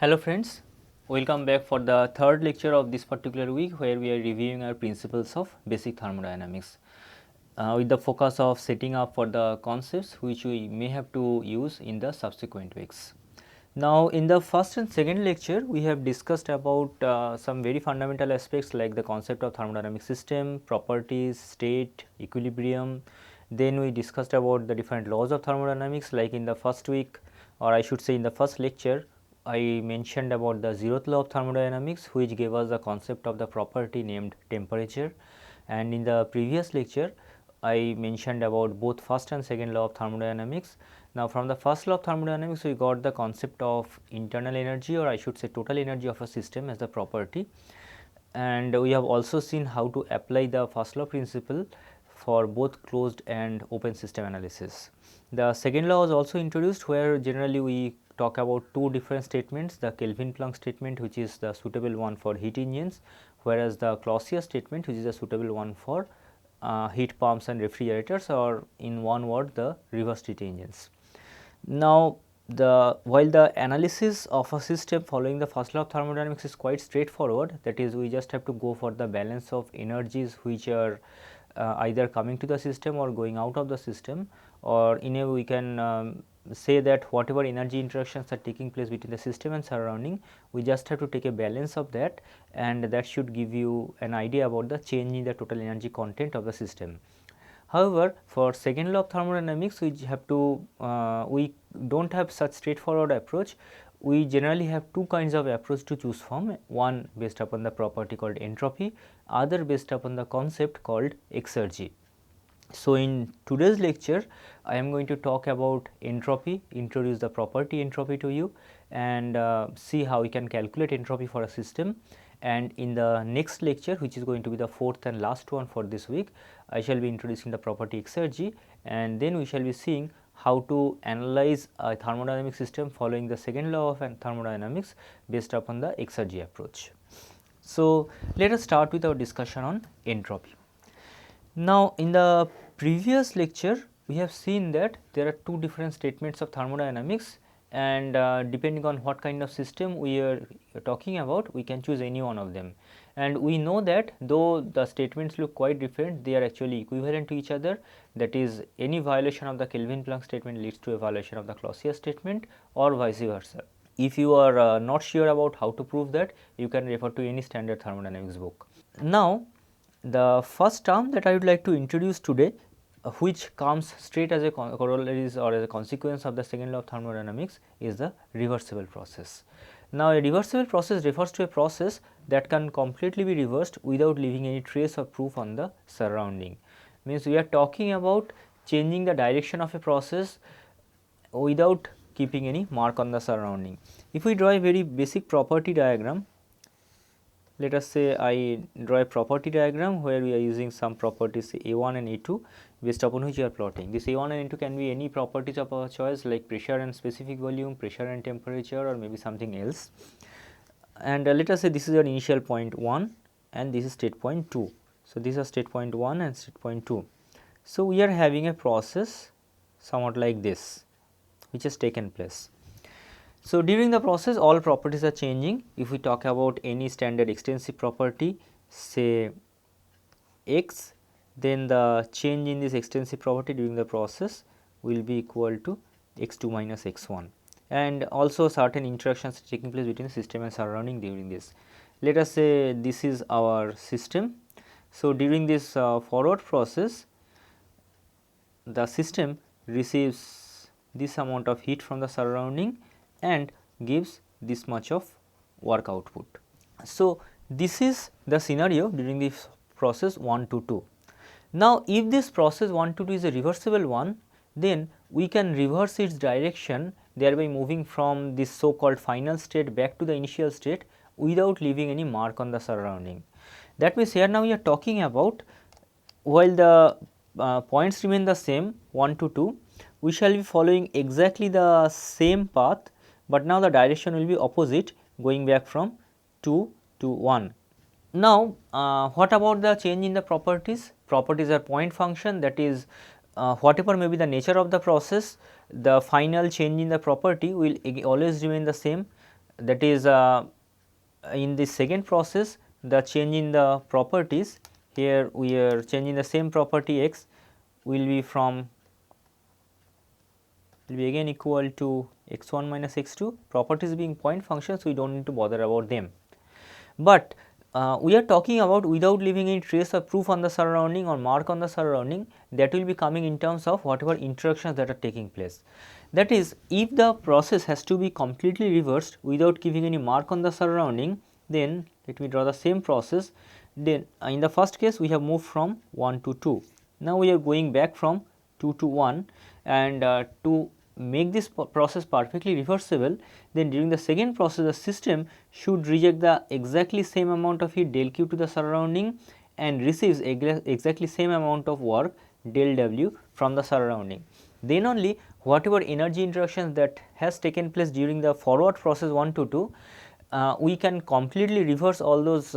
Hello friends, welcome back for the third lecture of this particular week where we are reviewing our principles of basic thermodynamics with the focus of setting up for the concepts which we may have to use in the subsequent weeks. Now in the first and second lecture we have discussed about some very fundamental aspects like the concept of thermodynamic system, properties, state, equilibrium. Then we discussed about the different laws of thermodynamics, like in the first week, or I should say in the first lecture I mentioned about the zeroth law of thermodynamics, which gave us the concept of the property named temperature, and in the previous lecture I mentioned about both first and second law of thermodynamics. Now from the first law of thermodynamics we got the concept of internal energy, or I should say total energy of a system as the property, and we have also seen how to apply the first law principle for both closed and open system analysis. The second law was also introduced, where generally we talk about two different statements, the Kelvin-Planck statement, which is the suitable one for heat engines, whereas the Clausius statement, which is a suitable one for heat pumps and refrigerators, or in one word the reversed heat engines. Now while the analysis of a system following the first law of thermodynamics is quite straightforward, that is, we just have to go for the balance of energies which are either coming to the system or going out of the system, or in a way we can say that whatever energy interactions are taking place between the system and surrounding, we just have to take a balance of that, and that should give you an idea about the change in the total energy content of the system. However, for second law of thermodynamics we have to we do not have such straightforward approach. We generally have two kinds of approach to choose from, one based upon the property called entropy, other based upon the concept called exergy. So in today's lecture I am going to talk about entropy, introduce the property entropy to you, and see how we can calculate entropy for a system. And in the next lecture, which is going to be the fourth and last one for this week, I shall be introducing the property exergy, and then we shall be seeing how to analyze a thermodynamic system following the second law of thermodynamics based upon the exergy approach. So let us start with our discussion on entropy. Now in the previous lecture we have seen that there are two different statements of thermodynamics, and depending on what kind of system we are talking about, we can choose any one of them. And we know that though the statements look quite different, they are actually equivalent to each other. That is, any violation of the Kelvin-Planck statement leads to a violation of the Clausius statement, or vice versa. If you are not sure about how to prove that, you can refer to any standard thermodynamics book. Now the first term that I would like to introduce today, which comes straight as a corollaries or as a consequence of the second law of thermodynamics, is the reversible process. Now a reversible process refers to a process that can completely be reversed without leaving any trace or proof on the surrounding. Means we are talking about changing the direction of a process without keeping any mark on the surrounding. If we draw a very basic property diagram, let us say I draw a property diagram where we are using some properties A1 and A2 based upon which we are plotting. This A1 and A2 can be any properties of our choice, like pressure and specific volume, pressure and temperature, or maybe something else. And let us say this is your initial point 1 and this is state point 2. So these are state point 1 and state point 2. So we are having a process somewhat like this which has taken place. So during the process all properties are changing. If we talk about any standard extensive property, say x, then the change in this extensive property during the process will be equal to x2 minus x1, and also certain interactions taking place between the system and surrounding during this. Let us say this is our system. So during this forward process, the system receives this amount of heat from the surrounding and gives this much of work output. So this is the scenario during this process 1 to 2. Now if this process 1 to 2 is a reversible one, then we can reverse its direction, thereby moving from this so called final state back to the initial state without leaving any mark on the surrounding. That means here now we are talking about, while the points remain the same 1 to 2, we shall be following exactly the same path, but now the direction will be opposite, going back from 2 to 1. Now what about the change in the properties? Properties are point function, that is, whatever may be the nature of the process, the final change in the property will always remain the same. that is in the second process the change in the properties, here we are changing the same property x will be from will be again equal to x1 minus x2, properties being point functions, we do not need to bother about them. But we are talking about without leaving any trace or proof on the surrounding or mark on the surrounding, that will be coming in terms of whatever interactions that are taking place. That is, if the process has to be completely reversed without giving any mark on the surrounding, then let me draw the same process. Then in the first case we have moved from 1 to 2. Now we are going back from 2 to 1, and to make this process perfectly reversible, then during the second process the system should reject the exactly same amount of heat del Q to the surrounding and receives exactly same amount of work del W from the surrounding. Then only whatever energy interactions that has taken place during the forward process 1 to 2, we can completely reverse all those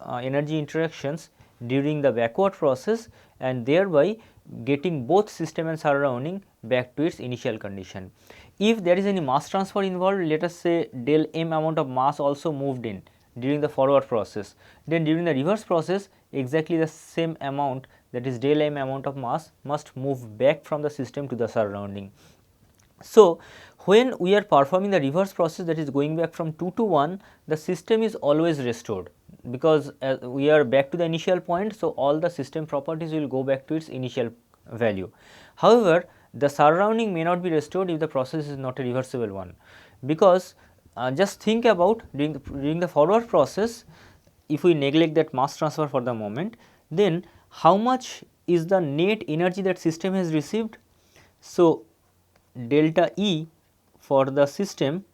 energy interactions during the backward process, and thereby getting both system and surrounding back to its initial condition. If there is any mass transfer involved, let us say del m amount of mass also moved in during the forward process, then during the reverse process exactly the same amount, that is del m amount of mass, must move back from the system to the surrounding. So, when we are performing the reverse process, that is going back from 2 to 1, the system is always restored, because we are back to the initial point. So, all the system properties will go back to its initial value. However, the surrounding may not be restored if the process is not a reversible one, because just think about during the forward process, if we neglect that mass transfer for the moment, then how much is the net energy that system has received. So, delta E for the system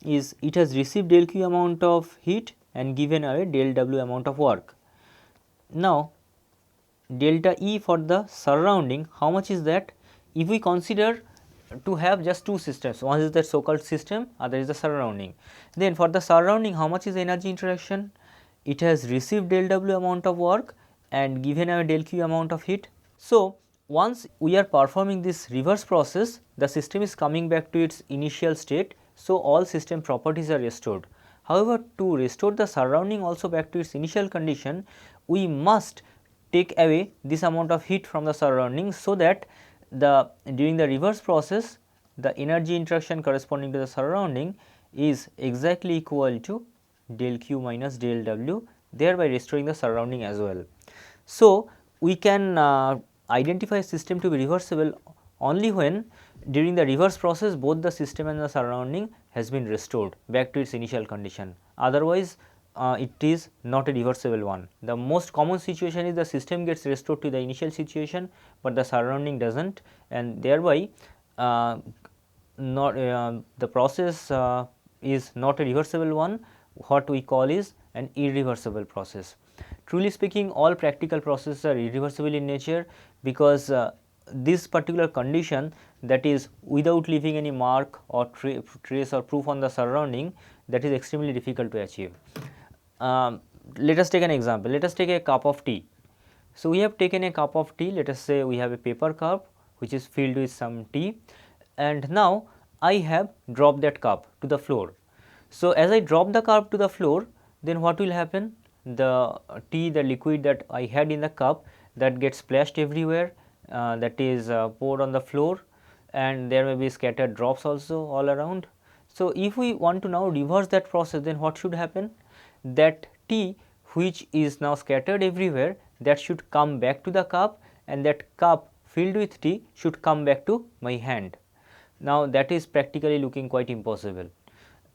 is it has received del Q amount of heat and given away del W amount of work. Now, delta E for the surrounding, how much is that? If we consider to have just two systems, one is the so called system, other is the surrounding, then for the surrounding how much is the energy interaction? It has received del W amount of work and given away del Q amount of heat. So, once we are performing this reverse process, the system is coming back to its initial state. So, all system properties are restored. However, to restore the surrounding also back to its initial condition, we must take away this amount of heat from the surrounding, so that during the reverse process the energy interaction corresponding to the surrounding is exactly equal to del Q minus del W, thereby restoring the surrounding as well. So, we can identify system to be reversible only when during the reverse process both the system and the surrounding has been restored back to its initial condition. Otherwise, it is not a reversible one. The most common situation is the system gets restored to the initial situation, but the surrounding does not, and thereby the process is not a reversible one. What we call is an irreversible process. Truly speaking, all practical processes are irreversible in nature, because this particular condition, that is without leaving any mark or trace or proof on the surrounding, that is extremely difficult to achieve. Let us take an example. Let us take a cup of tea. So, we have taken a cup of tea, let us say we have a paper cup which is filled with some tea, and now I have dropped that cup to the floor. So, as I drop the cup to the floor, then what will happen? The tea, the liquid that I had in the cup, that gets splashed everywhere, that is poured on the floor, and there may be scattered drops also all around. So, if we want to now reverse that process, then what should happen? That tea which is now scattered everywhere, that should come back to the cup, and that cup filled with tea should come back to my hand. Now, that is practically looking quite impossible,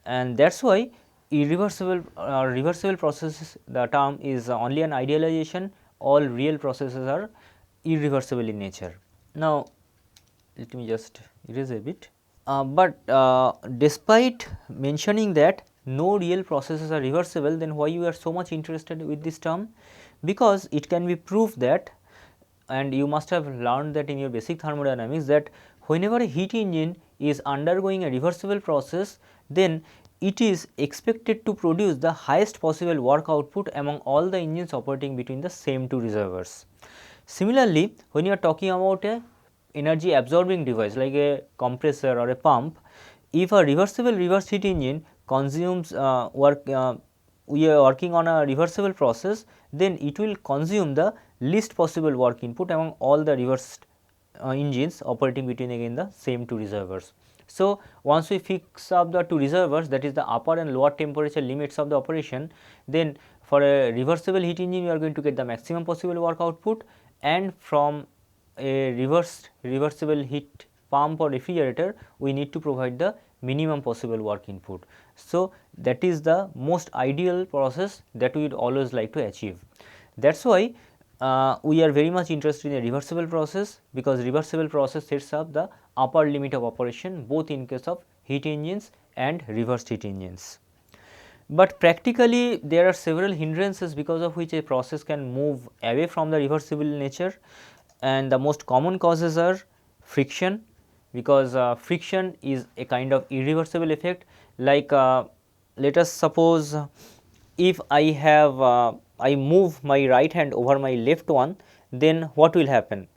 and that is why irreversible reversible processes, the term is only an idealization. All real processes are irreversible in nature. Now, let me just erase a bit. But despite mentioning that no real processes are reversible, then why you are so much interested with this term? Because it can be proved that, and you must have learned that in your basic thermodynamics, that whenever a heat engine is undergoing a reversible process, then it is expected to produce the highest possible work output among all the engines operating between the same two reservoirs. Similarly, when you are talking about a energy absorbing device like a compressor or a pump, if a reversible reverse heat engine consumes we are working on a reversible process, then it will consume the least possible work input among all the reversed engines operating between again the same two reservoirs. So, once we fix up the two reservoirs, that is the upper and lower temperature limits of the operation, then for a reversible heat engine we are going to get the maximum possible work output, and from a reversible heat pump or refrigerator we need to provide the minimum possible work input. So, that is the most ideal process that we would always like to achieve. That is why we are very much interested in a reversible process, because reversible process sets up the upper limit of operation both in case of heat engines and reversed heat engines. But practically there are several hindrances because of which a process can move away from the reversible nature, and the most common causes are friction, because friction is a kind of irreversible effect. Like let us suppose if I move my right hand over my left one, then what will happen?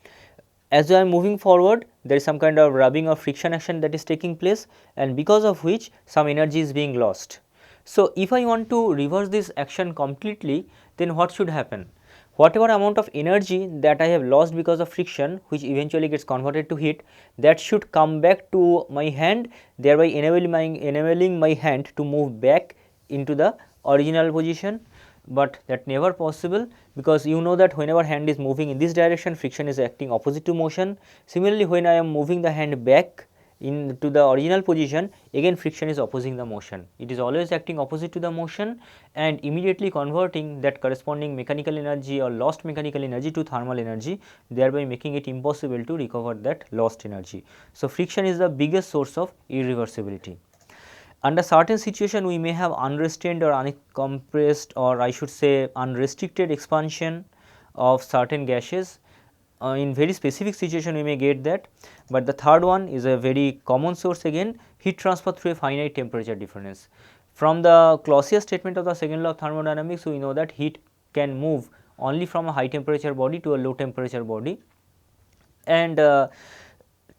As I am moving forward, there is some kind of rubbing or friction action that is taking place, and because of which some energy is being lost. So, if I want to reverse this action completely, then what should happen? Whatever amount of energy that I have lost because of friction, which eventually gets converted to heat, that should come back to my hand, thereby enabling my hand to move back into the original position. But that never possible, because you know that whenever hand is moving in this direction, friction is acting opposite to motion. Similarly, when I am moving the hand back into the original position, again friction is opposing the motion. It is always acting opposite to the motion and immediately converting that corresponding mechanical energy or lost mechanical energy to thermal energy, thereby making it impossible to recover that lost energy. So, friction is the biggest source of irreversibility. Under certain situation we may have unrestrained or uncompressed, or I should say unrestricted expansion of certain gases. In very specific situation we may get that, but the third one is a very common source again, heat transfer through a finite temperature difference. From the Clausius statement of the second law of thermodynamics, we know that heat can move only from a high temperature body to a low temperature body, and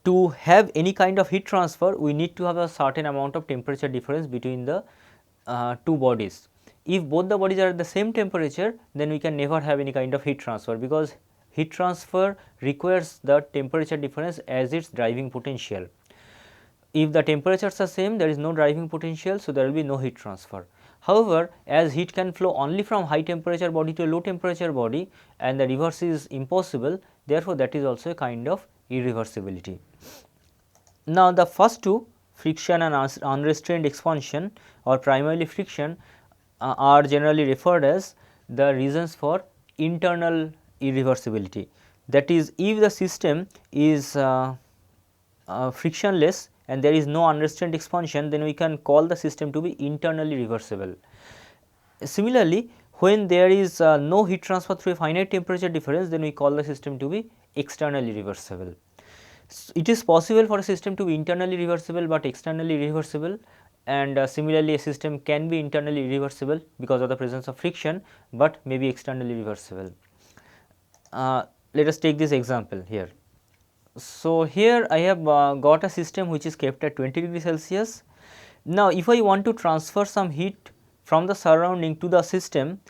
to have any kind of heat transfer we need to have a certain amount of temperature difference between the two bodies. If both the bodies are at the same temperature, then we can never have any kind of heat transfer, because heat transfer requires the temperature difference as its driving potential. If the temperatures are same, there is no driving potential, so there will be no heat transfer. However, as heat can flow only from high temperature body to a low temperature body and the reverse is impossible, therefore, that is also a kind of irreversibility. Now, the first two, friction and unrestrained expansion or primarily friction, are generally referred as the reasons for internal irreversibility. That is, if the system is frictionless and there is no unrestrained expansion, then we can call the system to be internally reversible. Similarly, when there is no heat transfer through a finite temperature difference, then we call the system to be externally reversible. It is possible for a system to be internally reversible, but externally irreversible, and similarly a system can be internally irreversible because of the presence of friction, but may be externally reversible. Let us take this example here. So, here I have got a system which is kept at 20 degree Celsius. Now, if I want to transfer some heat from the surrounding to the system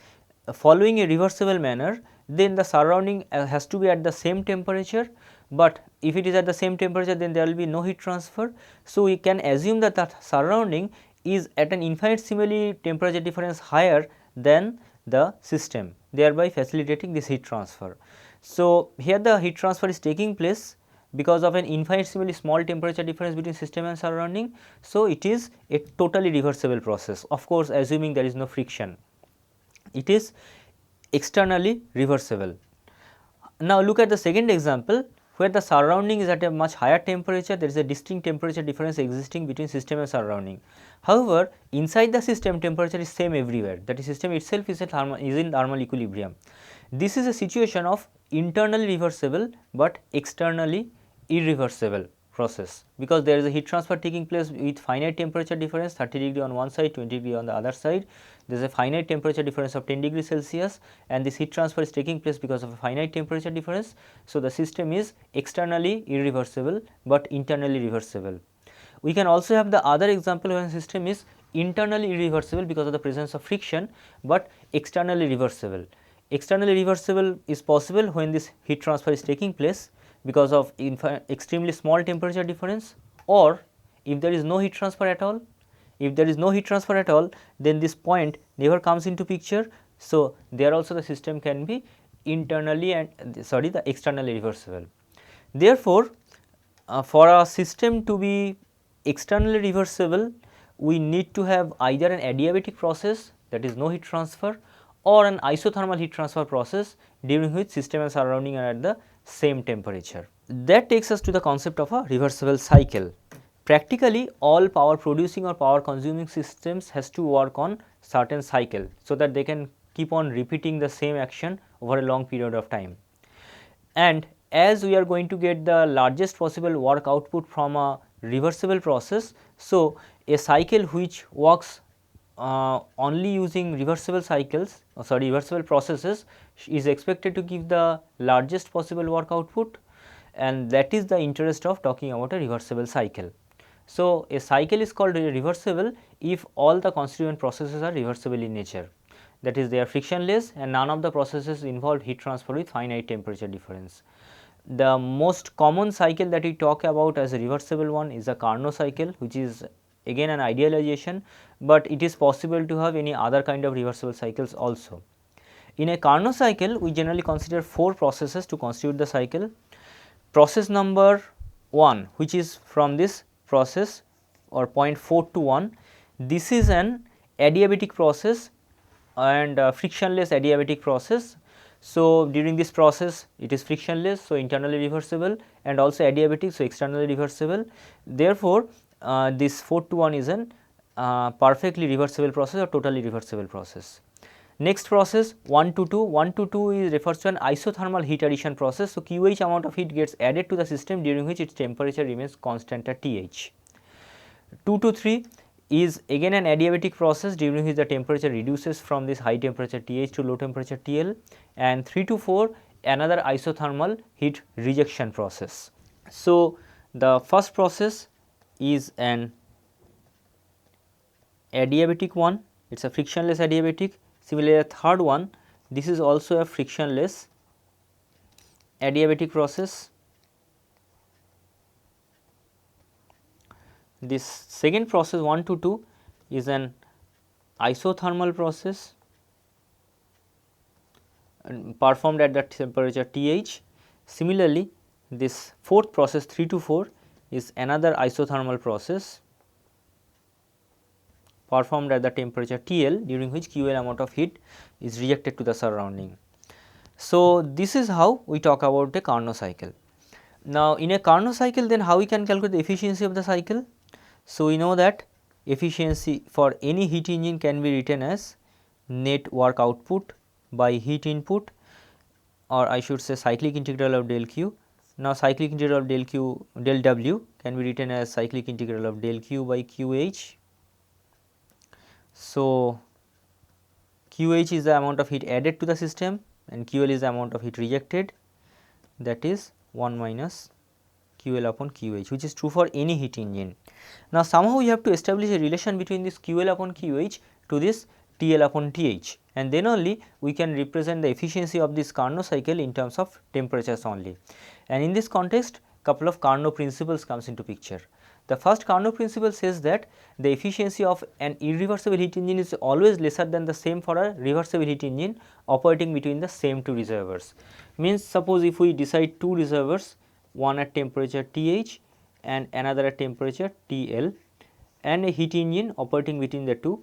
following a reversible manner, then the surrounding has to be at the same temperature, but if it is at the same temperature, then there will be no heat transfer. So, we can assume that the surrounding is at an infinitesimally temperature difference higher than the system, thereby facilitating this heat transfer. So, here the heat transfer is taking place because of an infinitesimally small temperature difference between system and surrounding. So, it is a totally reversible process, of course, assuming there is no friction. It is externally reversible. Now, look at the second example, where the surrounding is at a much higher temperature, there is a distinct temperature difference existing between system and surrounding. However, inside the system temperature is same everywhere, that is system itself is in thermal equilibrium. This is a situation of internally reversible, but externally irreversible process, because there is a heat transfer taking place with finite temperature difference 30 degree on one side, 20 degree on the other side. There is a finite temperature difference of 10 degree Celsius, and this heat transfer is taking place because of a finite temperature difference. So, the system is externally irreversible, but internally reversible. We can also have the other example when system is internally irreversible because of the presence of friction, but externally reversible. Externally reversible is possible when this heat transfer is taking place because of extremely small temperature difference, or if there is no heat transfer at all. If there is no heat transfer at all, then this point never comes into picture. So, there also the system can be internally and the externally reversible. Therefore, for a system to be externally reversible, we need to have either an adiabatic process, that is no heat transfer, or an isothermal heat transfer process during which system and surrounding are at the same temperature. That takes us to the concept of a reversible cycle. Practically all power producing or power consuming systems has to work on certain cycle, so that they can keep on repeating the same action over a long period of time. And as we are going to get the largest possible work output from a reversible process, so a cycle which works only using reversible reversible processes is expected to give the largest possible work output, and that is the interest of talking about a reversible cycle. So, a cycle is called reversible if all the constituent processes are reversible in nature, that is they are frictionless and none of the processes involve heat transfer with finite temperature difference. The most common cycle that we talk about as a reversible one is a Carnot cycle, which is again an idealization, but it is possible to have any other kind of reversible cycles also. In a Carnot cycle, we generally consider 4 processes to constitute the cycle. Process number 1, which is from this process or point 4 to 1, this is an adiabatic process and frictionless adiabatic process. So, during this process it is frictionless, so internally reversible, and also adiabatic, so externally reversible. Therefore, this 4 to 1 is an perfectly reversible process or totally reversible process. Next process 1 to 2, 1 to 2 is refers to an isothermal heat addition process. So, QH amount of heat gets added to the system during which its temperature remains constant at TH. 2 to 3 is again an adiabatic process during which the temperature reduces from this high temperature TH to low temperature TL, and 3 to 4 another isothermal heat rejection process. So, the first process is an adiabatic one, it is a frictionless adiabatic. Similarly, a third one, this is also a frictionless adiabatic process. This second process 1 to 2 is an isothermal process performed at the temperature TH. Similarly, this fourth process 3 to 4 is another isothermal process performed at the temperature TL, during which QL amount of heat is rejected to the surrounding. So, this is how we talk about a Carnot cycle. Now, in a Carnot cycle, then how we can calculate the efficiency of the cycle? So, we know that efficiency for any heat engine can be written as net work output by heat input, or I should say cyclic integral of del Q. Now, cyclic integral of del W can be written as cyclic integral of del Q by QH. So, QH is the amount of heat added to the system and QL is the amount of heat rejected, that is 1 minus QL upon QH, which is true for any heat engine. Now, somehow we have to establish a relation between this QL upon QH to this TL upon TH, and then only we can represent the efficiency of this Carnot cycle in terms of temperatures only. And in this context, couple of Carnot principles comes into picture. The first Carnot principle says that the efficiency of an irreversible heat engine is always lesser than the same for a reversible heat engine operating between the same two reservoirs. Means, suppose if we decide two reservoirs, one at temperature TH and another at temperature TL, and a heat engine operating between the two,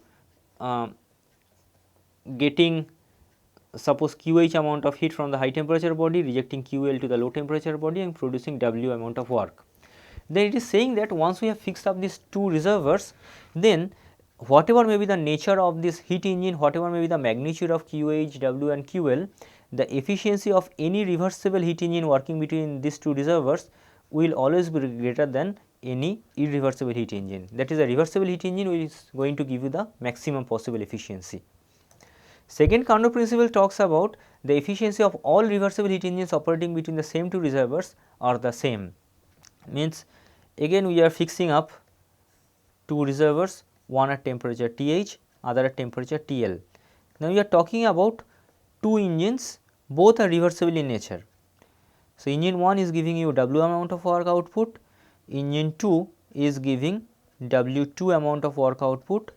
getting suppose QH amount of heat from the high temperature body, rejecting QL to the low temperature body and producing W amount of work. Then it is saying that once we have fixed up these two reservoirs, then whatever may be the nature of this heat engine, whatever may be the magnitude of QH, W and QL, the efficiency of any reversible heat engine working between these two reservoirs will always be greater than any irreversible heat engine. That is, a reversible heat engine which is going to give you the maximum possible efficiency. Second Carnot principle talks about the efficiency of all reversible heat engines operating between the same two reservoirs are the same. Means, again we are fixing up two reservoirs, one at temperature Th, other at temperature Tl. Now, we are talking about two engines, both are reversible in nature. So, engine 1 is giving you W amount of work output, engine 2 is giving W2 amount of work output.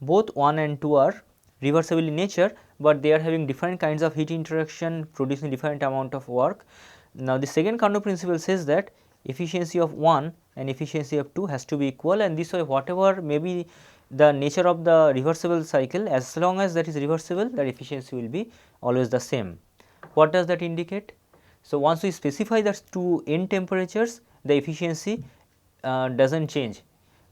Both 1 and 2 are reversible in nature, but they are having different kinds of heat interaction producing different amount of work. Now, the second Carnot principle says that efficiency of 1 and efficiency of 2 has to be equal, and this way whatever may be the nature of the reversible cycle, as long as that is reversible, that efficiency will be always the same. What does that indicate? So, once we specify the two end temperatures, the efficiency does not change.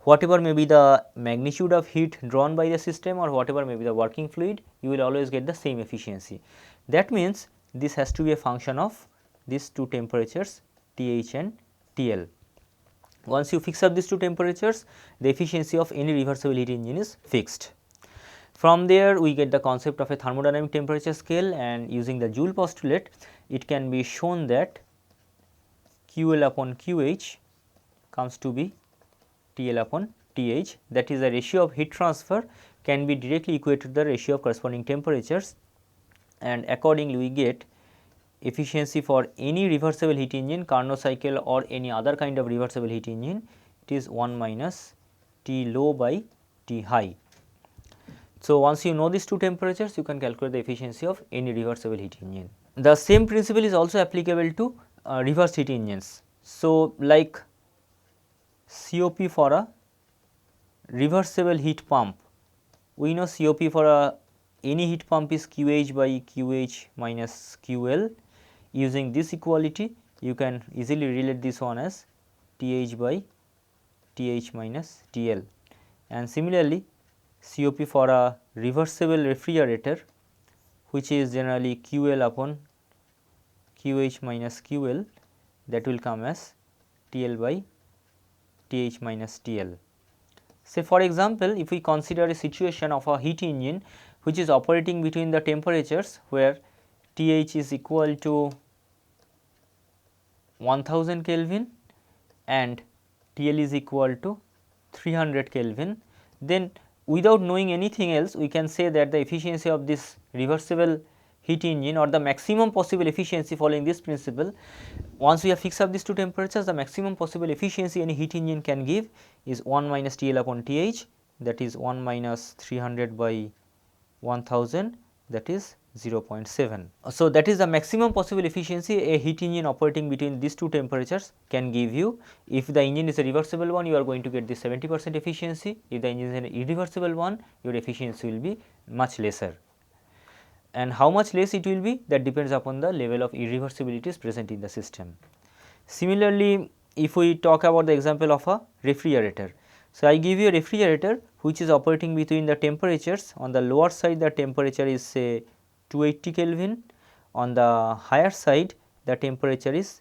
Whatever may be the magnitude of heat drawn by the system or whatever may be the working fluid, you will always get the same efficiency. That means, this has to be a function of these two temperatures Th and Tl. Once you fix up these two temperatures, the efficiency of any reversible heat engine is fixed. From there, we get the concept of a thermodynamic temperature scale, and using the Joule postulate, it can be shown that QL upon QH comes to be TL upon TH, that is the ratio of heat transfer can be directly equated to the ratio of corresponding temperatures, and accordingly we get efficiency for any reversible heat engine, Carnot cycle or any other kind of reversible heat engine, it is 1 minus T low by T high. So, once you know these two temperatures, you can calculate the efficiency of any reversible heat engine. The same principle is also applicable to reverse heat engines. So, like COP for a reversible heat pump, we know COP for any heat pump is QH by QH minus QL. Using this equality, you can easily relate this one as TH by TH minus TL, and similarly COP for a reversible refrigerator, which is generally QL upon QH minus QL, that will come as TL by TH minus TL. Say for example, if we consider a situation of a heat engine which is operating between the temperatures where TH is equal to 1000 Kelvin and TL is equal to 300 Kelvin, then without knowing anything else, we can say that the efficiency of this reversible heat engine or the maximum possible efficiency following this principle, once we have fixed up these two temperatures, the maximum possible efficiency any heat engine can give is 1 minus TL upon TH, that is 1 minus 300 by 1000, that is 0.7. So, that is the maximum possible efficiency a heat engine operating between these two temperatures can give you. If the engine is a reversible one, you are going to get the 70% efficiency. If the engine is an irreversible one, your efficiency will be much lesser. And how much less it will be, that depends upon the level of irreversibility present in the system. Similarly, if we talk about the example of a refrigerator. So, I give you a refrigerator which is operating between the temperatures. On the lower side, the temperature is say 280 Kelvin, on the higher side the temperature is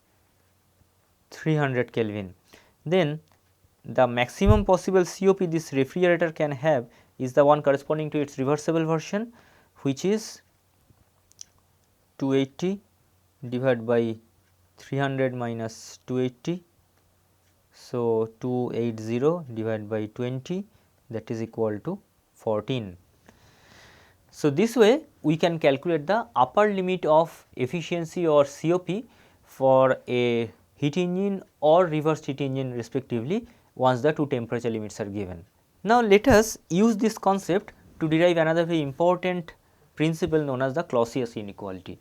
300 Kelvin. Then the maximum possible COP this refrigerator can have is the one corresponding to its reversible version, which is 280 divided by 300 minus 280. So, 280 divided by 20, that is equal to 14. So, this way we can calculate the upper limit of efficiency or COP for a heat engine or reversed heat engine respectively once the two temperature limits are given. Now, let us use this concept to derive another very important principle known as the Clausius inequality,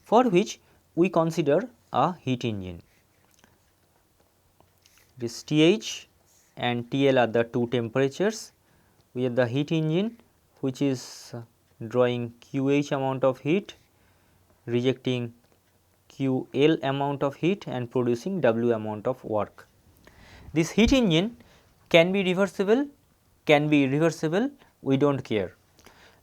for which we consider a heat engine. This Th and TL are the two temperatures. We have the heat engine which is drawing QH amount of heat, rejecting QL amount of heat and producing W amount of work. This heat engine can be reversible, can be irreversible, we do not care.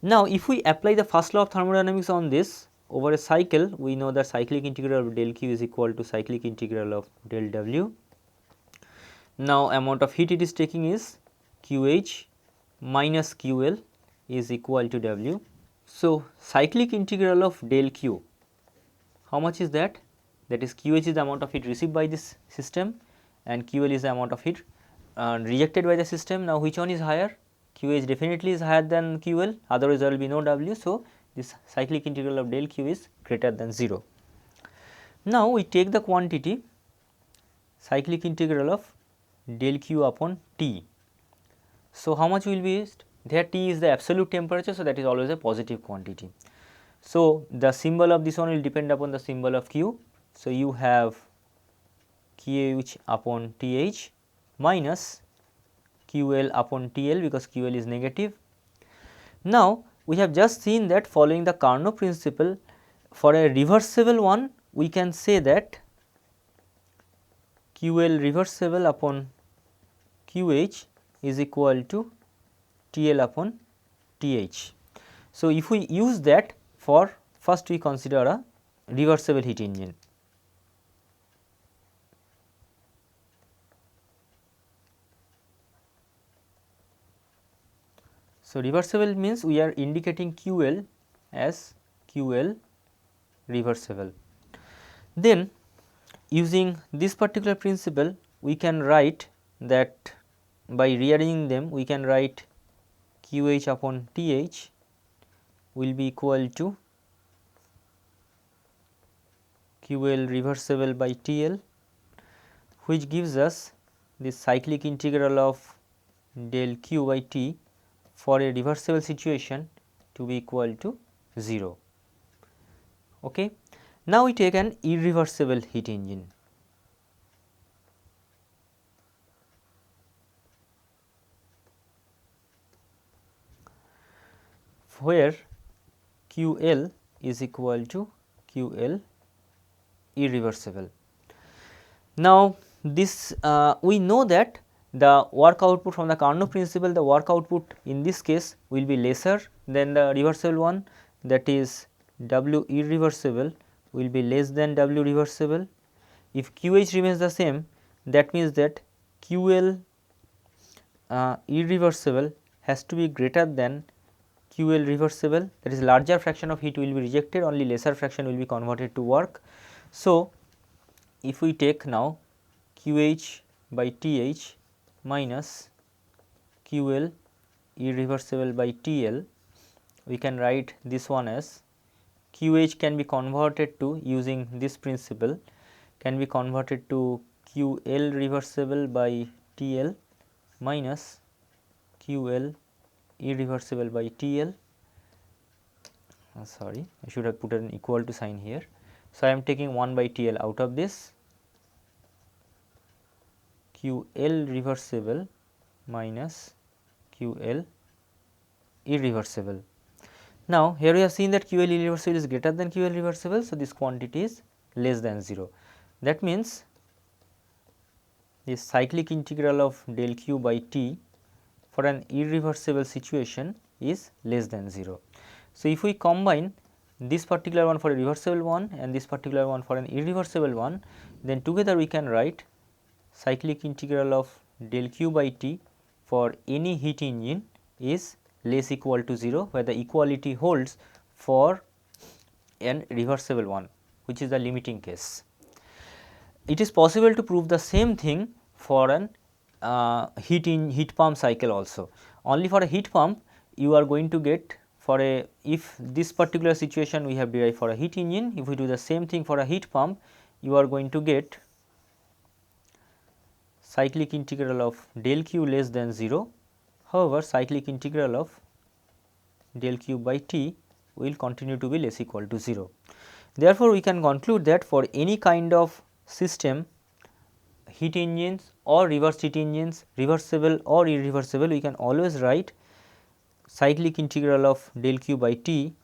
Now, if we apply the first law of thermodynamics on this over a cycle, we know that cyclic integral of del Q is equal to cyclic integral of del W. Now, amount of heat it is taking is QH minus QL is equal to W. So, cyclic integral of del Q, how much is that? That is QH is the amount of heat received by this system and QL is the amount of heat rejected by the system. Now, which one is higher? QH definitely is higher than QL, otherwise there will be no W. So, this cyclic integral of del Q is greater than 0. Now, we take the quantity cyclic integral of del Q upon T. So, how much will be used? There T is the absolute temperature, so that is always a positive quantity. So, the symbol of this one will depend upon the symbol of Q. So, you have QH upon TH minus QL upon TL, because QL is negative. Now, we have just seen that following the Carnot principle, for a reversible one we can say that QL reversible upon QH is equal to TL upon TH. So, if we use that, for first we consider a reversible heat engine. So, reversible means we are indicating QL as QL reversible. Then using this particular principle, we can write that by rearranging them, we can write QH upon TH will be equal to QL reversible by TL, which gives us the cyclic integral of del Q by T for a reversible situation to be equal to 0. Okay. Now, we take an irreversible heat engine. Where QL is equal to QL irreversible. Now, this we know that the work output from the Carnot principle, the work output in this case will be lesser than the reversible one, that is W irreversible will be less than W reversible. If QH remains the same, that means that QL irreversible has to be greater than QL reversible, that is larger fraction of heat will be rejected, only lesser fraction will be converted to work. So, if we take now QH by TH minus QL irreversible by TL, we can write this one as QH can be converted to, using this principle, can be converted to QL reversible by TL minus QL irreversible by TL. Sorry, I should have put an equal to sign here. So, I am taking 1 by TL out of this, QL reversible minus QL irreversible. Now, here we have seen that QL irreversible is greater than QL reversible. So, this quantity is less than 0. That means, this cyclic integral of del Q by T for an irreversible situation is less than 0. So, if we combine this particular one for a reversible one and this particular one for an irreversible one, then together we can write cyclic integral of del Q by T for any heat engine is less equal to 0, where the equality holds for an reversible one, which is the limiting case. It is possible to prove the same thing for an heat pump cycle also. Only for a heat pump you are going to get, for a, if this particular situation we have derived for a heat engine, if we do the same thing for a heat pump, you are going to get cyclic integral of del Q less than 0. However, cyclic integral of del Q by T will continue to be less equal to 0. Therefore, we can conclude that for any kind of system, heat engines or reverse heat engines, reversible or irreversible, we can always write cyclic integral of del Q by T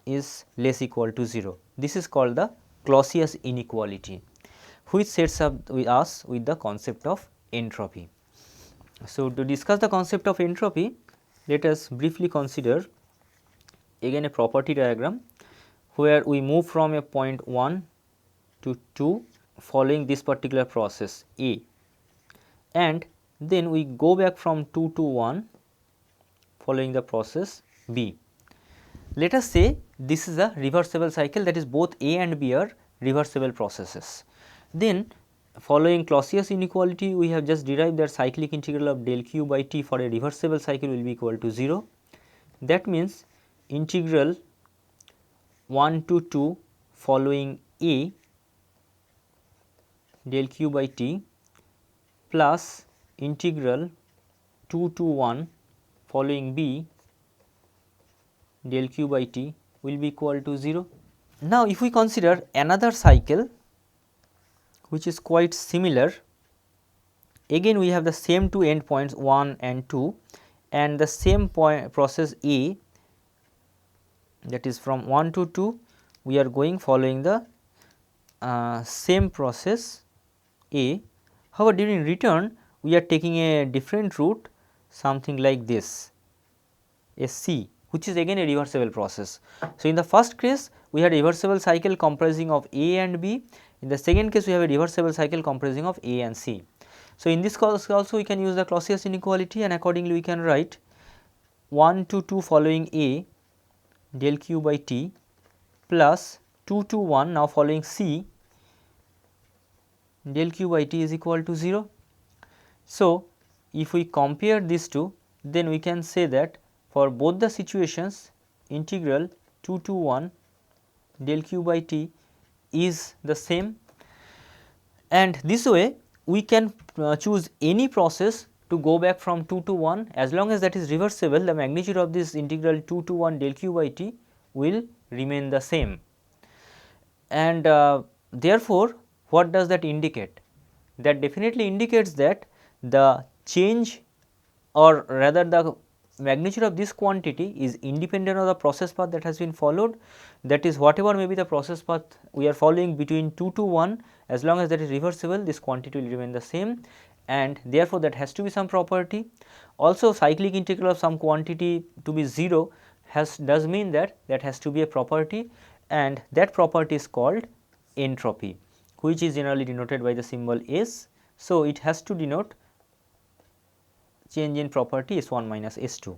is less equal to 0. This is called the Clausius inequality, which sets up with us with the concept of entropy. So, to discuss the concept of entropy, let us briefly consider again a property diagram where we move from a point 1 to 2 following this particular process A, and then we go back from 2 to 1 following the process B. Let us say this is a reversible cycle, that is both A and B are reversible processes. Then following Clausius inequality, we have just derived that cyclic integral of del q by t for a reversible cycle will be equal to 0. That means integral 1 to 2 following A del q by t plus integral 2 to 1 following B del q by t will be equal to 0. Now, if we consider another cycle which is quite similar, again we have the same two end points 1 and 2 and the same point process A, that is from 1 to 2 we are going following the same process A. However, during return we are taking a different route, something like this, a C, which is again a reversible process. So, in the first case we had a reversible cycle comprising of A and B, in the second case we have a reversible cycle comprising of A and C. So, in this case also we can use the Clausius inequality and accordingly we can write 1 to 2 following A del q by t plus 2 to 1 now following C del q by t is equal to 0. So, if we compare these two, then we can say that for both the situations integral 2 to 1 del q by t is the same, and this way we can choose any process to go back from 2 to 1. As long as that is reversible, the magnitude of this integral 2 to 1 del q by t will remain the same. And therefore, what does that indicate? That definitely indicates that the change, or rather the magnitude of this quantity is independent of the process path that has been followed. That is, whatever may be the process path we are following between 2 to 1, as long as that is reversible, this quantity will remain the same, and therefore, that has to be some property. Also, cyclic integral of some quantity to be 0 does mean that that has to be a property, and that property is called entropy, which is generally denoted by the symbol S. So, it has to denote change in property S1 minus S2.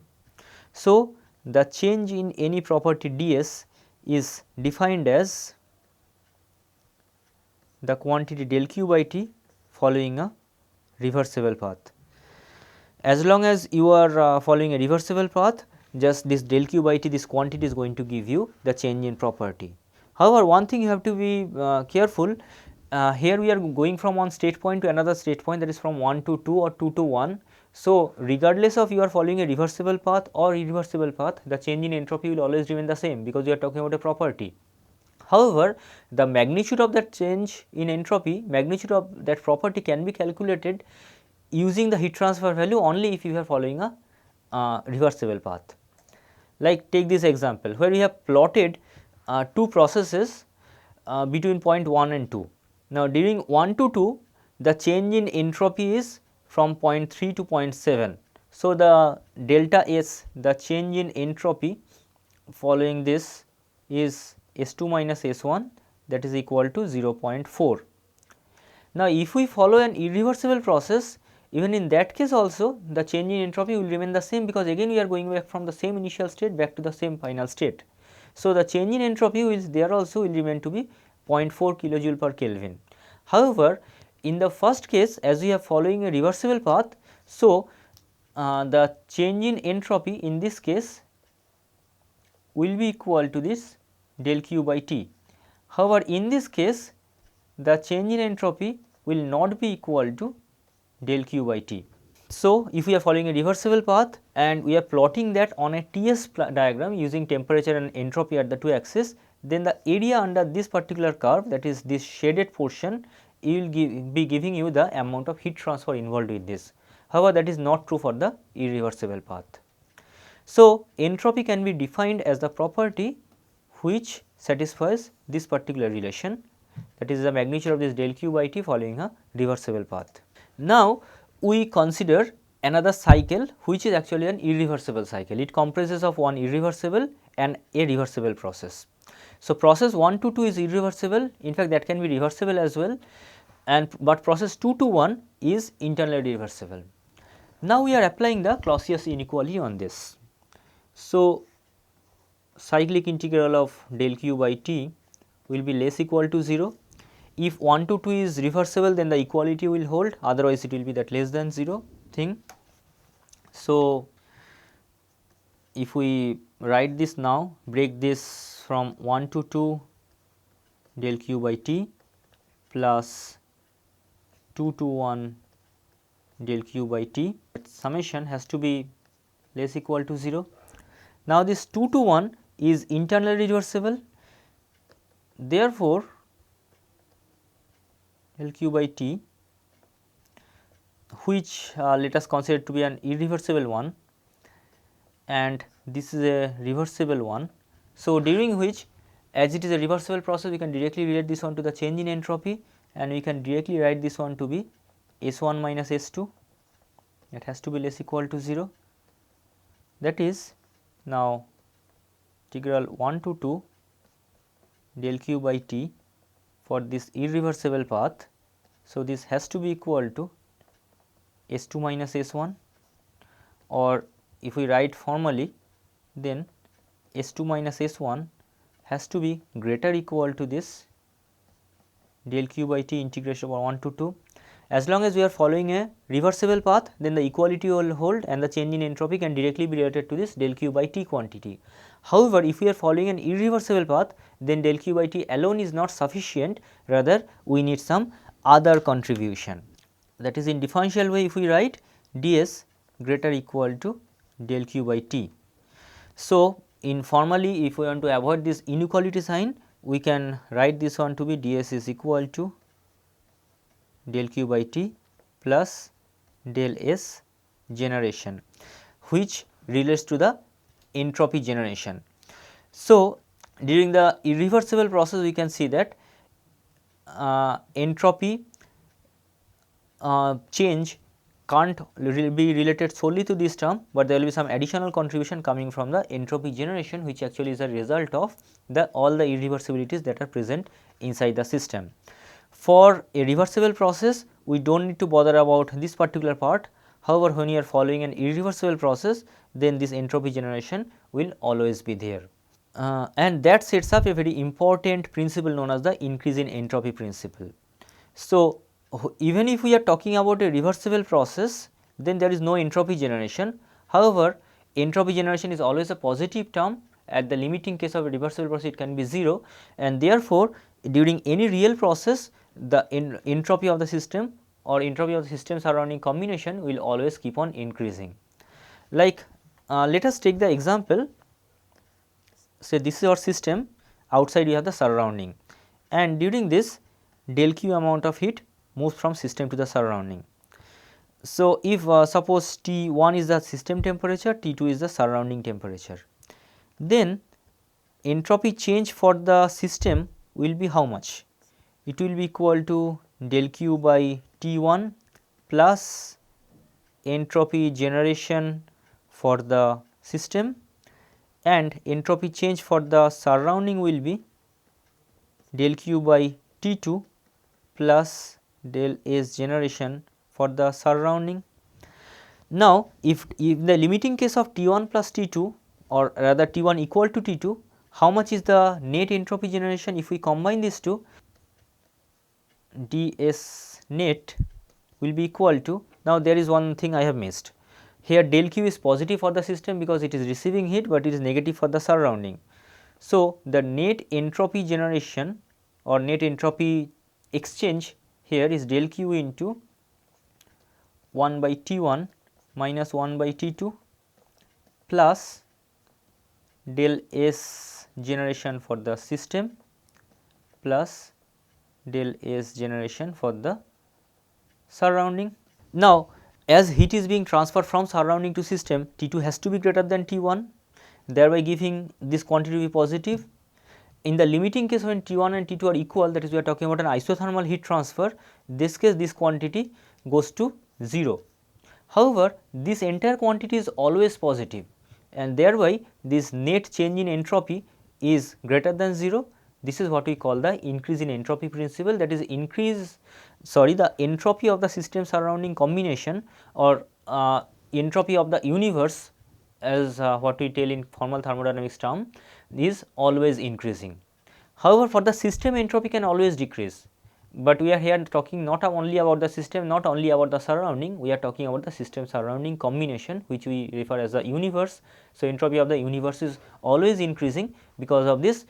So, the change in any property ds is defined as the quantity del q by t following a reversible path. As long as you are following a reversible path, just this del q by t, this quantity is going to give you the change in property. However, one thing you have to be careful, here we are going from one state point to another state point, that is from 1 to 2 or 2 to 1. So, regardless of you are following a reversible path or irreversible path, the change in entropy will always remain the same, because we are talking about a property. However, the magnitude of that change in entropy, magnitude of that property can be calculated using the heat transfer value only if you are following a reversible path. Like, take this example where we have plotted two processes between point 1 and 2. Now, during 1 to 2, the change in entropy is from 0.3 to 0.7. So, the delta S, the change in entropy following this is S2 minus S1, that is equal to 0.4. Now, if we follow an irreversible process, even in that case also the change in entropy will remain the same, because again we are going back from the same initial state back to the same final state. So, the change in entropy will there also will remain to be 0.4 kilojoule per Kelvin. However, in the first case, as we are following a reversible path, so the change in entropy in this case will be equal to this del q by t. However, in this case the change in entropy will not be equal to del q by t. So, if we are following a reversible path and we are plotting that on a TS diagram using temperature and entropy at the two axes, then the area under this particular curve, that is this shaded portion, will be giving you the amount of heat transfer involved with this. However, that is not true for the irreversible path. So, entropy can be defined as the property which satisfies this particular relation, that is the magnitude of this del q by t following a reversible path. Now, we consider another cycle which is actually an irreversible cycle. It comprises of one irreversible and a reversible process. So, process 1 to 2 is irreversible, in fact that can be reversible as well, and but process 2 to 1 is internally reversible. Now, we are applying the Clausius inequality on this. So, cyclic integral of del q by t will be less equal to 0. If 1 to 2 is reversible, then the equality will hold, otherwise it will be that less than 0 thing. So, if we write this now, break this from 1 to 2 del q by t plus 2 to 1 del q by t, summation has to be less equal to 0. Now, this 2 to 1 is internally reversible, therefore, del q by t, which let us consider to be an irreversible one, and this is a reversible one. So, during which, as it is a reversible process, we can directly relate this one to the change in entropy, and we can directly write this one to be S1 minus S2, it has to be less equal to 0. That is, now integral 1 to 2 del q by t for this irreversible path. So, this has to be equal to S2 minus S1, or if we write formally, then S2 minus S1 has to be greater or equal to this del q by t integration over 1 to 2. As long as we are following a reversible path, then the equality will hold and the change in entropy can directly be related to this del q by t quantity. However, if we are following an irreversible path, then del q by t alone is not sufficient, rather we need some other contribution. That is, in differential way, if we write ds greater or equal to del q by t. So, informally, if we want to avoid this inequality sign, we can write this one to be ds is equal to del q by t plus del s generation, which relates to the entropy generation. So, during the irreversible process, we can see that entropy change can't be related solely to this term, but there will be some additional contribution coming from the entropy generation, which actually is a result of all the irreversibilities that are present inside the system. For a reversible process, we do not need to bother about this particular part. However, when you are following an irreversible process, then this entropy generation will always be there. And that sets up a very important principle known as the increase in entropy principle. So, even if we are talking about a reversible process, then there is no entropy generation. However, entropy generation is always a positive term. At the limiting case of a reversible process, it can be 0, and therefore, during any real process, the entropy of the system or entropy of the system surrounding combination will always keep on increasing. Like let us take the example, say this is our system, outside we have the surrounding, and during this del q amount of heat moves from system to the surrounding. So, if suppose T1 is the system temperature, T2 is the surrounding temperature, then entropy change for the system will be how much? It will be equal to del q by T1 plus entropy generation for the system, and entropy change for the surrounding will be del q by T2 plus del S generation for the surrounding. Now, if the limiting case of T1 plus T2, or rather T1 equal to T2, how much is the net entropy generation? If we combine these two, ds net will be equal to, now there is one thing I have missed here, del q is positive for the system because it is receiving heat, but it is negative for the surrounding. So, the net entropy generation or net entropy exchange here is del q into 1 by T1 minus 1 by T2 plus del S generation for the system plus del S generation for the surrounding. Now, as heat is being transferred from surrounding to system, T2 has to be greater than T1, thereby giving this quantity to be positive. In the limiting case, when T1 and T2 are equal, that is we are talking about an isothermal heat transfer, this case this quantity goes to 0. However, this entire quantity is always positive, and thereby this net change in entropy is greater than 0. This is what we call the increase in entropy principle, that is the entropy of the system surrounding combination, or entropy of the universe, as what we tell in formal thermodynamics term, is always increasing. However, for the system, entropy can always decrease, but we are here talking not only about the system, not only about the surrounding, we are talking about the system surrounding combination, which we refer as the universe. So, entropy of the universe is always increasing because of this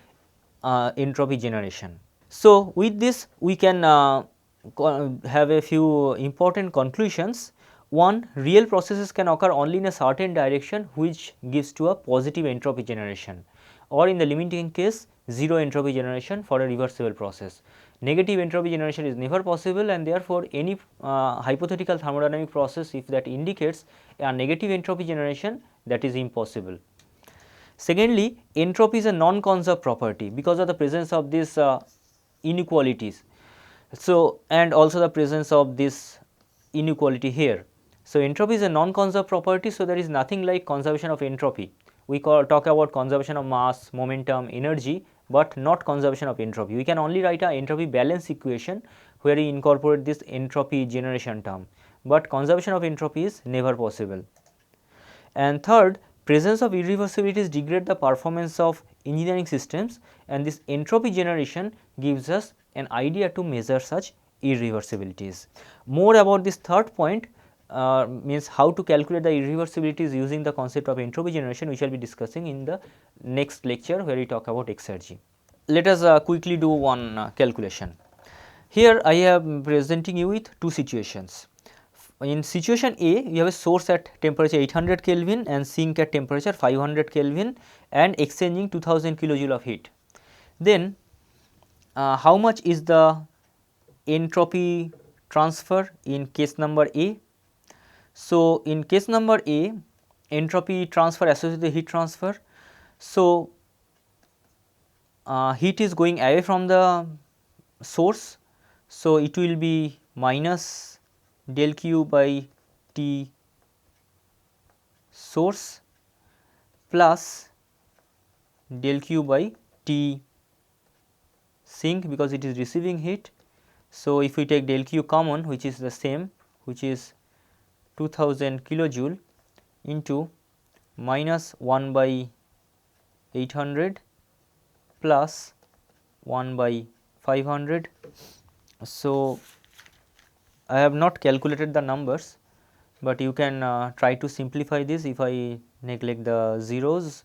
entropy generation. So, with this we can have a few important conclusions. One, real processes can occur only in a certain direction, which gives to a positive entropy generation, or in the limiting case zero entropy generation for a reversible process. Negative entropy generation is never possible, and therefore, any hypothetical thermodynamic process if that indicates a negative entropy generation, that is impossible. Secondly, entropy is a non-conserved property because of the presence of these inequalities. So, and also the presence of this inequality here. So, entropy is a non-conserved property. So, there is nothing like conservation of entropy. We talk about conservation of mass, momentum, energy, but not conservation of entropy. We can only write a entropy balance equation where we incorporate this entropy generation term, but conservation of entropy is never possible. And third, presence of irreversibilities degrade the performance of engineering systems, and this entropy generation gives us an idea to measure such irreversibilities. More about this third point, means how to calculate the irreversibilities using the concept of entropy generation, we shall be discussing in the next lecture where we talk about exergy. Let us quickly do one calculation. Here I am presenting you with two situations. In situation A, you have a source at temperature 800 Kelvin and sink at temperature 500 Kelvin and exchanging 2000 kilojoule of heat. Then how much is the entropy transfer in case number A? So, in case number A, entropy transfer associated with heat transfer. So, heat is going away from the source. So, it will be minus del q by T source plus del q by T sink because it is receiving heat. So, if we take del q common, which is the same, which is 2000 kilojoule into minus 1 by 800 plus 1 by 500. So, I have not calculated the numbers, but you can try to simplify this if I neglect the zeros.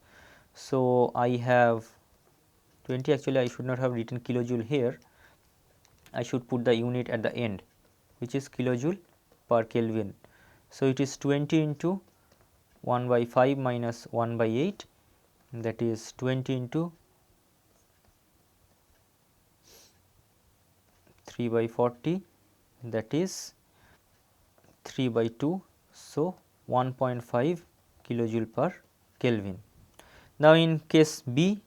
So, I have 20, actually I should not have written kilojoule here, I should put the unit at the end, which is kilojoule per Kelvin. So, it is 20 into 1 by 5 minus 1 by 8, that is 20 into 3 by 40, that is 3 by 2. So, 1.5 kilojoule per Kelvin. Now, in case B,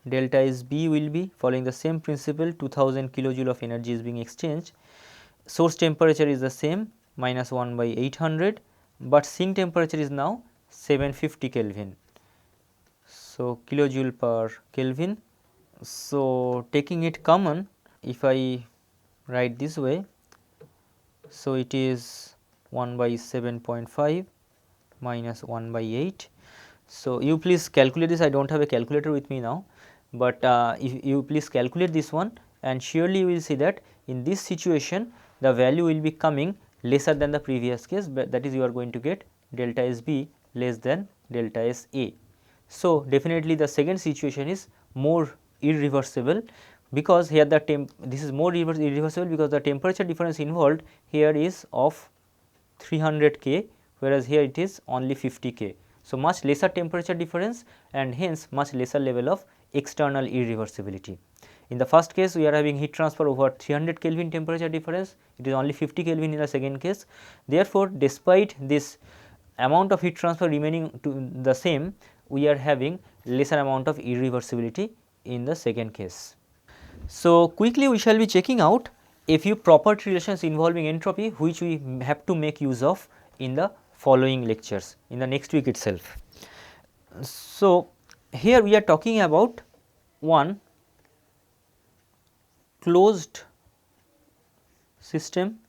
delta S B will be following the same principle, 2000 kilojoule of energy is being exchanged. Source temperature is the same, minus 1 by 800, but sink temperature is now 750 Kelvin. So, kilojoule per Kelvin. So, taking it common, if I write this way, so it is 1 by 7.5 minus 1 by 8. So, you please calculate this, I do not have a calculator with me now, but if you please calculate this one, and surely you will see that in this situation the value will be coming lesser than the previous case, but that is you are going to get delta S B less than delta S A. So, definitely the second situation is more irreversible, because here the this is more irreversible because the temperature difference involved here is of 300 K, whereas here it is only 50 K. So, much lesser temperature difference and hence much lesser level of external irreversibility. In the first case, we are having heat transfer over 300 Kelvin temperature difference, it is only 50 Kelvin in the second case. Therefore, despite this amount of heat transfer remaining to the same, we are having lesser amount of irreversibility in the second case. So, quickly we shall be checking out a few property relations involving entropy, which we have to make use of in the following lectures in the next week itself. So, here we are talking about one closed system,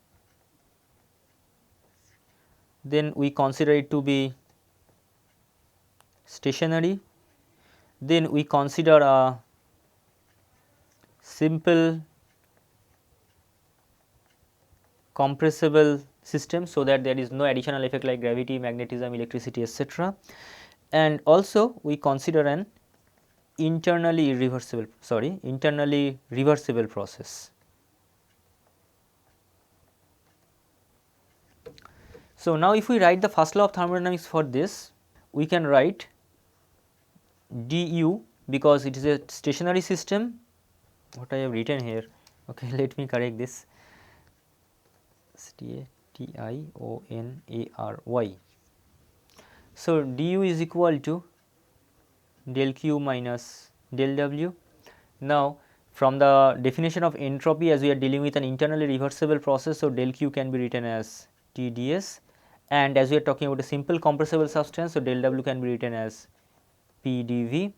then we consider it to be stationary, then we consider a simple compressible system, so that there is no additional effect like gravity, magnetism, electricity, etc. And also we consider an internally reversible process. So now if we write the first law of thermodynamics for this, we can write du, because it is a stationary system. What I have written here, okay, let me correct this, Tionary. So du is equal to del q minus del w. Now from the definition of entropy, as we are dealing with an internally reversible process, so del q can be written as T ds, and as we are talking about a simple compressible substance, so del w can be written as P dV.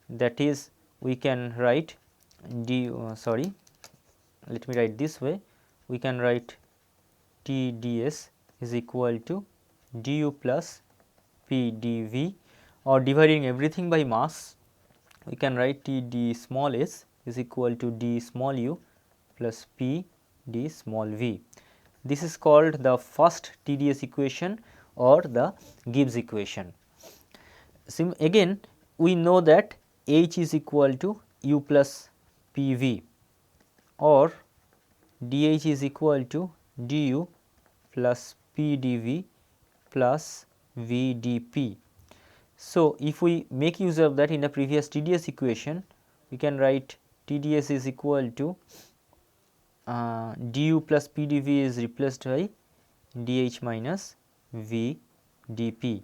That is, we can write let me write this way, we can write T ds is equal to du plus P dV, or dividing everything by mass, we can write T d small s is equal to d small u plus P d small v. This is called the first TdS equation or the Gibbs equation. Again we know that H is equal to u plus Pv, or dH is equal to du plus P dV plus V dP. So if we make use of that in the previous TdS equation, we can write TdS is equal to du plus P dV is replaced by dH minus V dP.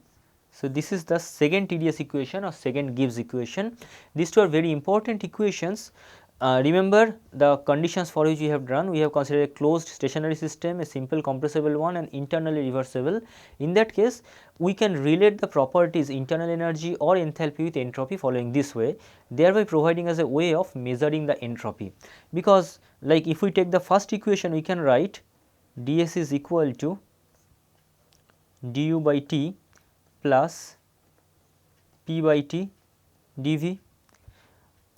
So this is the second TdS equation or second Gibbs equation. These two are very important equations. Remember the conditions for which we have done. We have considered a closed stationary system, a simple compressible one, and internally reversible. In that case, we can relate the properties internal energy or enthalpy with entropy following this way, thereby providing us a way of measuring the entropy. Because like if we take the first equation, we can write ds is equal to du by T plus P by T dV,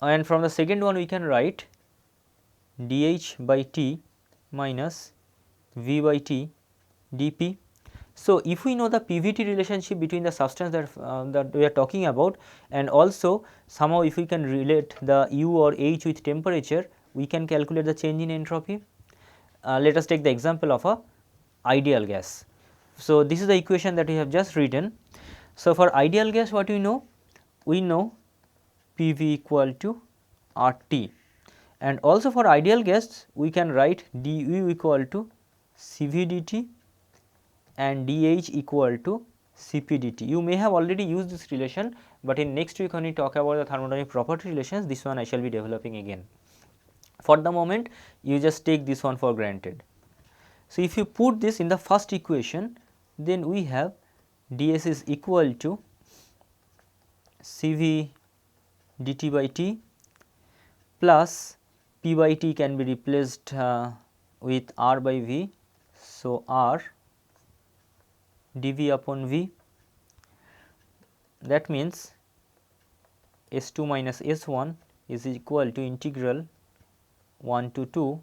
and from the second one we can write dH by T minus V by T dP. So if we know the PVT relationship between the substance that we are talking about, and also somehow if we can relate the U or H with temperature, we can calculate the change in entropy. Let us take the example of a ideal gas. So this is the equation that we have just written. So for ideal gas, what we know? We know PV equal to RT, and also for ideal gas we can write du equal to Cv dt and dH equal to Cp dt. You may have already used this relation, but in next week when we talk about the thermodynamic property relations, this one I shall be developing again. For the moment you just take this one for granted. So if you put this in the first equation, then we have ds is equal to Cv dt by T plus P by T can be replaced with R by V. So R dV upon V, that means S2 minus S1 is equal to integral 1 to 2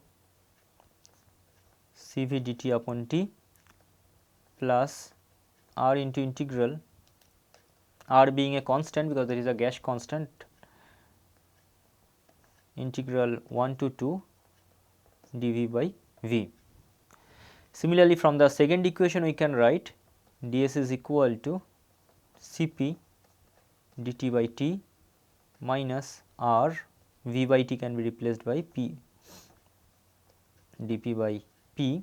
Cv dt upon T plus R into integral, R being a constant because there is a gas constant, integral 1 to 2 dV by V. Similarly, from the second equation we can write ds is equal to Cp dt by T minus R, V by T can be replaced by P dP by P,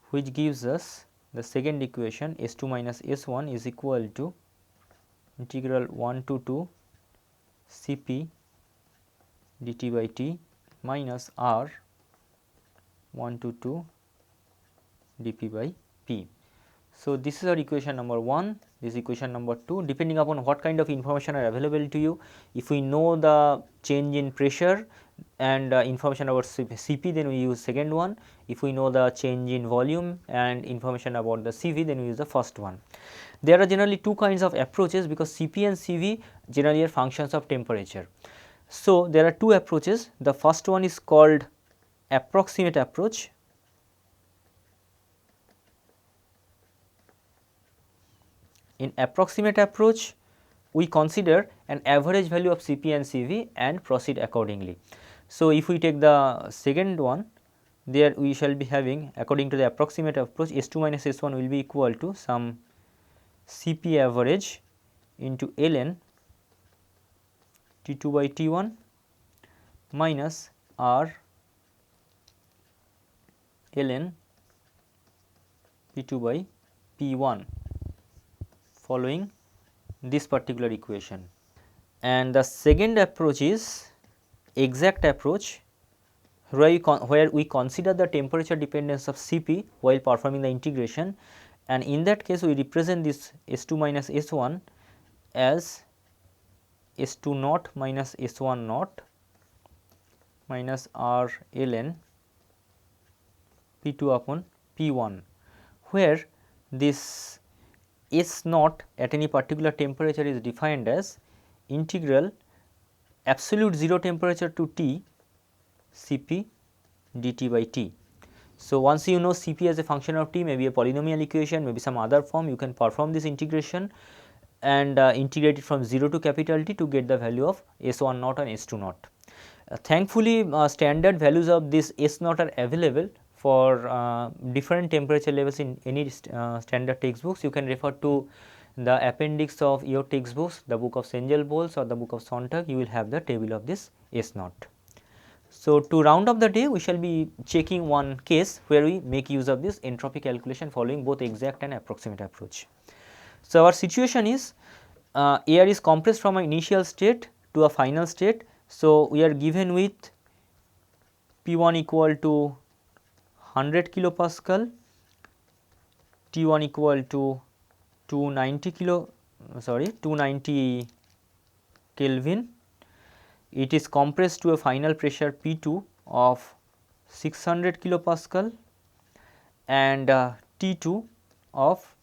which gives us the second equation S2 minus S1 is equal to integral 1 to 2 Cp dt by T minus R 1 to 2 dP by P. So this is our equation number 1, this is equation number 2. Depending upon what kind of information are available to you, if we know the change in pressure and information about Cp, then we use second one. If we know the change in volume and information about the Cv, then we use the first one. There are generally two kinds of approaches, because Cp and Cv generally are functions of temperature. So there are two approaches. The first one is called approximate approach, in approximate approach we consider an average value of Cp and Cv and proceed accordingly. So, if we take the second one, there we shall be having, according to the approximate approach, S2 minus S1 will be equal to some Cp average into ln T2 by T1 minus R ln P2 by P1 following this particular equation. And the second approach is exact approach, where we consider the temperature dependence of Cp while performing the integration, and in that case we represent this S2 minus S1 as S2 naught minus S1 naught minus R ln P2 upon P1, where this S naught at any particular temperature is defined as integral absolute 0 temperature to T Cp dt by T. So, once you know Cp as a function of T, maybe a polynomial equation, maybe some other form, you can perform this integration and integrate it from 0 to capital T to get the value of S1 naught and S2 naught. Thankfully, standard values of this S naught are available for different temperature levels in any standard textbooks. You can refer to the appendix of your textbooks, the book of Sengelbos or the book of Sontag, you will have the table of this S naught. So, to round up the day, we shall be checking one case where we make use of this entropy calculation following both exact and approximate approach. So, our situation is air is compressed from an initial state to a final state. So, we are given with P1 equal to 100 kilopascal, T1 equal to 290 Kelvin. It is compressed to a final pressure P2 of 600 kilopascal and T2 of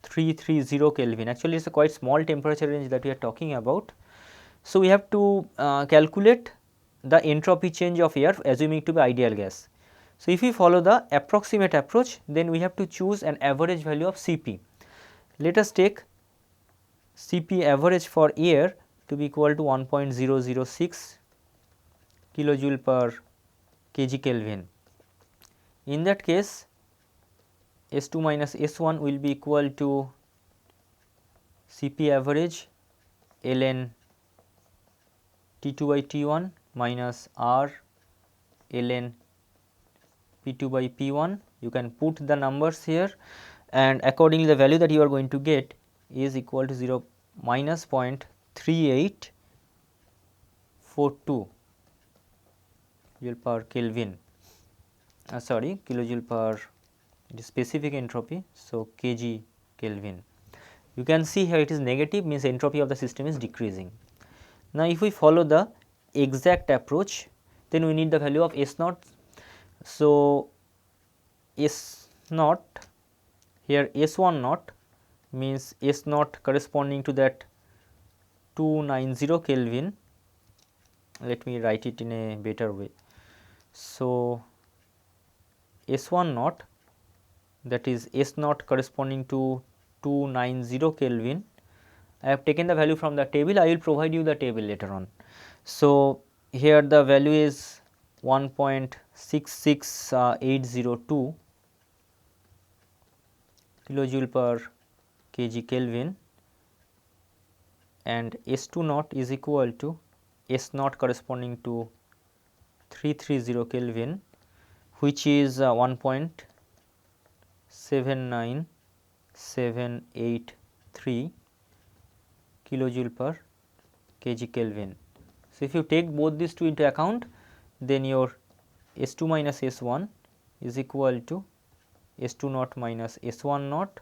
330 Kelvin. Actually, it is a quite small temperature range that we are talking about. So, we have to calculate the entropy change of air assuming to be ideal gas. So, if we follow the approximate approach, then we have to choose an average value of Cp. Let us take Cp average for air to be equal to 1.006 kilojoule per kg Kelvin. In that case, S2 minus S1 will be equal to Cp average ln T2 by T1 minus R ln P2 by P1. You can put the numbers here, and accordingly the value that you are going to get is equal to minus 0.3842 joule per Kelvin, kilojoule per specific entropy. So, kg Kelvin. You can see here it is negative, means entropy of the system is decreasing. Now, if we follow the exact approach, then we need the value of S naught. So, S naught here S1 naught means S naught corresponding to that 290 Kelvin. Let me write it in a better way. So, S1 naught, that is S naught corresponding to 290 Kelvin. I have taken the value from the table, I will provide you the table later on. So, here the value is 1.66802 kilojoule per kg Kelvin, and S2 naught is equal to S naught corresponding to 330 Kelvin, which is 1.79783 kilojoule per kg Kelvin. So, if you take both these two into account, then your S2 minus S1 is equal to S2 naught minus S1 naught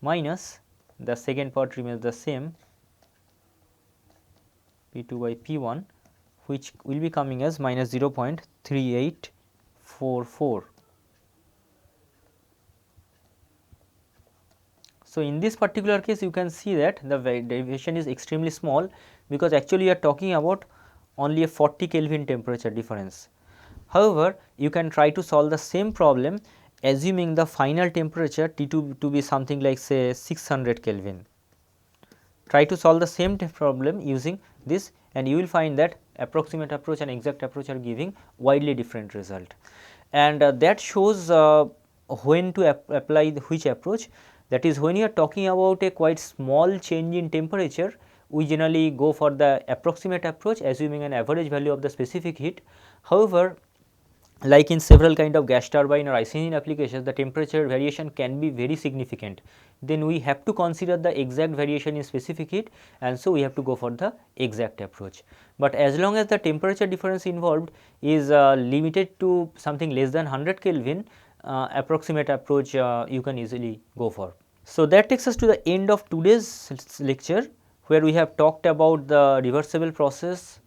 minus the second part remains the same P2 by P1, which will be coming as minus 0.3844. So, in this particular case you can see that the deviation is extremely small, because actually you are talking about only a 40 Kelvin temperature difference. However, you can try to solve the same problem assuming the final temperature T2 to be something like say 600 Kelvin. Try to solve the same problem using this, and you will find that approximate approach and exact approach are giving widely different result. And that shows when to apply which approach. That is, when you are talking about a quite small change in temperature, we generally go for the approximate approach, assuming an average value of the specific heat. However, like in several kind of gas turbine or IC engine applications, the temperature variation can be very significant. Then we have to consider the exact variation in specific heat, and so we have to go for the exact approach. But as long as the temperature difference involved is limited to something less than 100 Kelvin, approximate approach you can easily go for. So that takes us to the end of today's lecture, where we have talked about the reversible process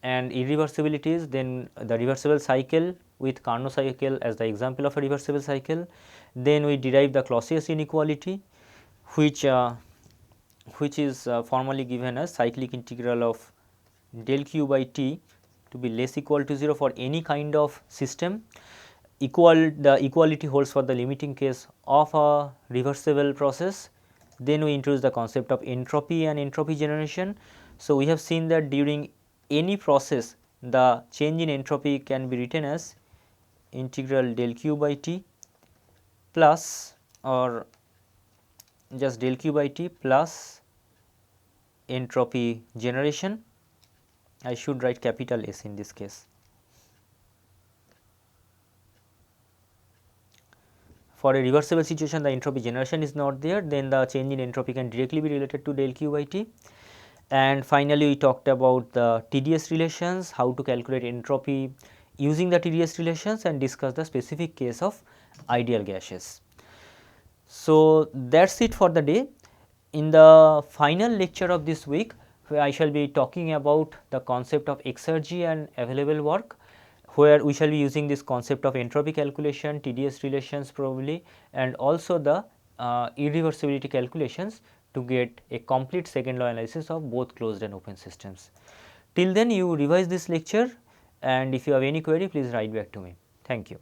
and irreversibilities, then the reversible cycle with Carnot cycle as the example of a reversible cycle. Then we derive the Clausius inequality, which is formally given as cyclic integral of del q by t to be less equal to 0 for any kind of system. The equality holds for the limiting case of a reversible process. Then we introduce the concept of entropy and entropy generation. So we have seen that during any process, the change in entropy can be written as integral del q by t plus, or just del q by t plus entropy generation. I should write capital S in this case. For a reversible situation, the entropy generation is not there, then the change in entropy can directly be related to del q by t. And finally, we talked about the TDS relations, how to calculate entropy using the TDS relations, and discuss the specific case of ideal gases. So that is it for the day. In the final lecture of this week, I shall be talking about the concept of exergy and available work, where we shall be using this concept of entropy calculation, TDS relations probably, and also the irreversibility calculations to get a complete second law analysis of both closed and open systems. Till then, you revise this lecture, and if you have any query, please write back to me. Thank you.